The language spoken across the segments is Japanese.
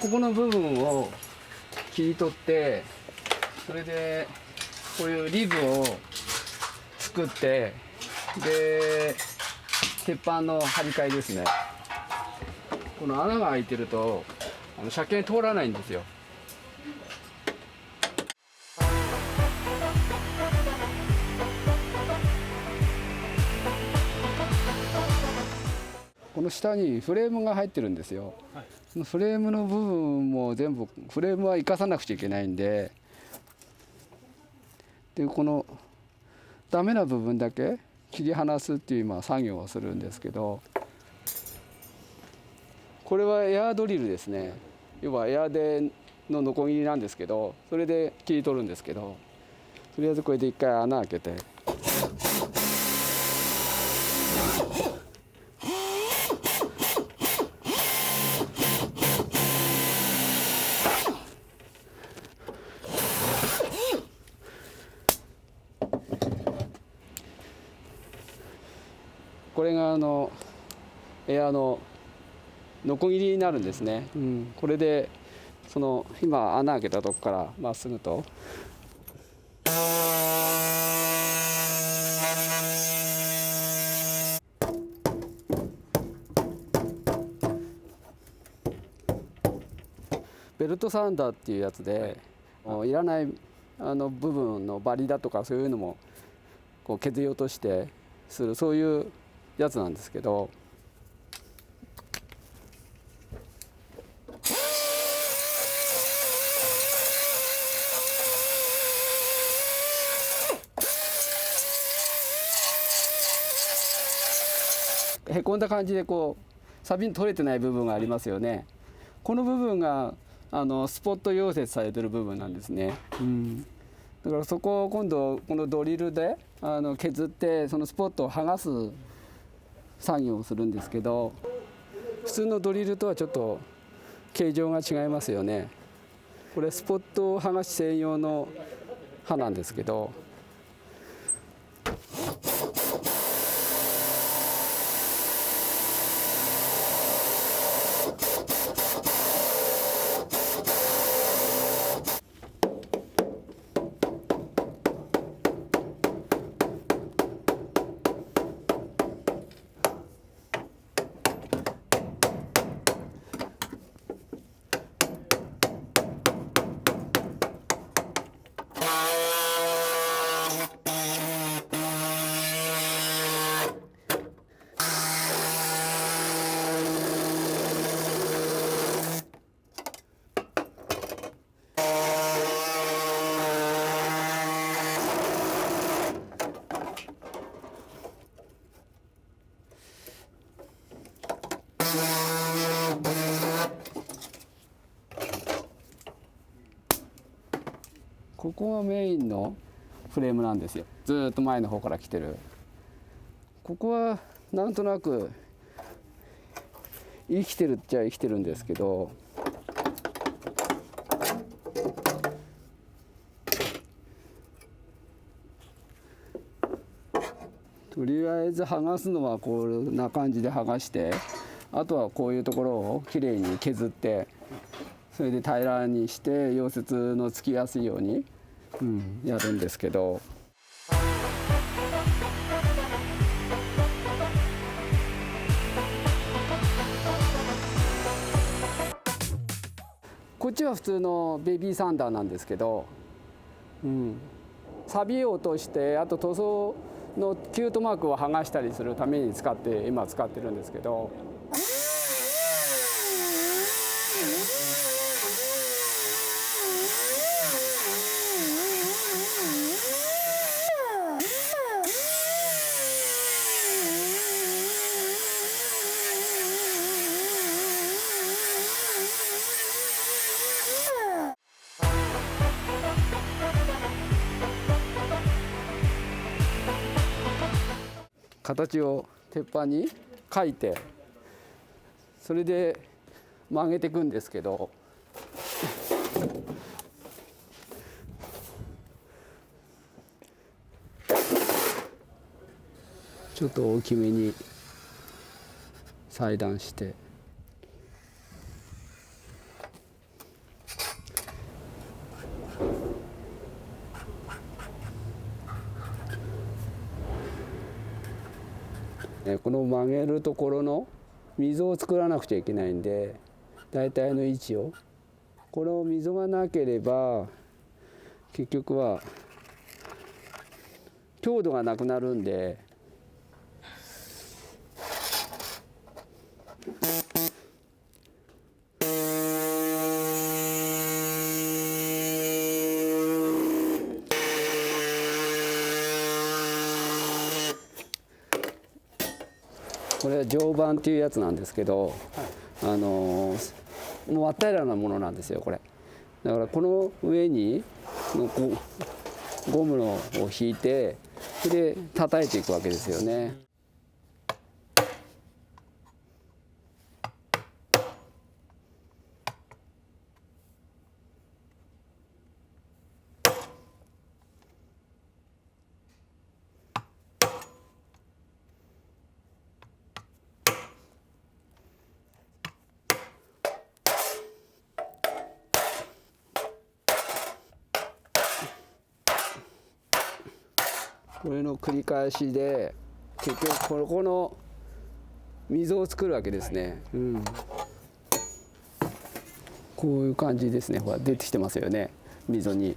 ここの部分を切り取って、それでこういうリブを作って、で鉄板の張り替えですね。この穴が開いてると車検通らないんですよ。この下にフレームが入ってるんですよ。はい、そのフレームの部分も全部フレームは生かさなくちゃいけないんで、このダメな部分だけ切り離すっていう今作業をするんですけど、これはエアドリルですね。要はエアでのノコギリなんですけど、それで切り取るんですけど、とりあえずこれで一回穴開けて、これがエアのノコギリになるんですね。これでその今穴開けたとこからまっすぐと。ベルトサンダーっていうやつで、いらない部分のバリだとかそういうのもこう削り落としてする、そういうやつなんですけど。へこんだ感じでこう錆取れてない部分がありますよね。この部分がスポット溶接されてる部分なんですね。だからそこを今度このドリルで削って、そのスポットを剥がす作業をするんですけど、普通のドリルとはちょっと形状が違いますよね。これスポット剥がし専用の刃なんですけど、ここがメインのフレームなんですよ。ずーっと前の方から来てる。ここはなんとなく生きてるっちゃ生きてるんですけど、とりあえず剥がすのはこんな感じで剥がして、あとはこういうところをきれいに削って、それで平らにして溶接のつきやすいように、やるんですけど。こっちは普通のベビーサンダーなんですけど、錆を落として、あと塗装のキュートマークを剥がしたりするために今使ってるんですけど。形を鉄板に描いて、それで曲げていくんですけど、ちょっと大きめに裁断して、めるところの溝を作らなくちゃいけないんで、大体の位置を、この溝がなければ結局は強度がなくなるんで、これは定板っていうやつなんですけど、もう真っ平らなものなんですよこれ。だからこの上にゴムを引いて、それで叩いていくわけですよね。これの繰り返しで結局この溝を作るわけですね。こういう感じですね。ほら出てきてますよね、溝に。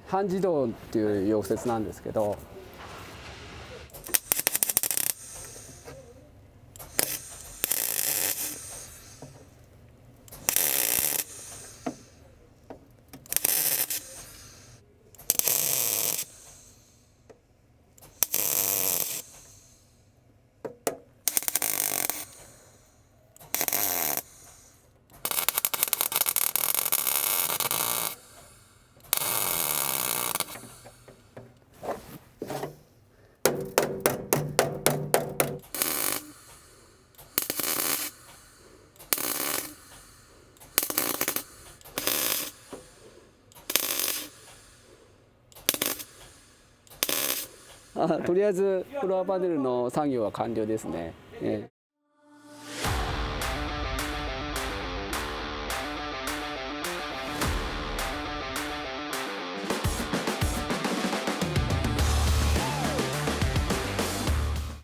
半自動っていう溶接なんですけど、とりあえずフロアパネルの作業は完了ですね。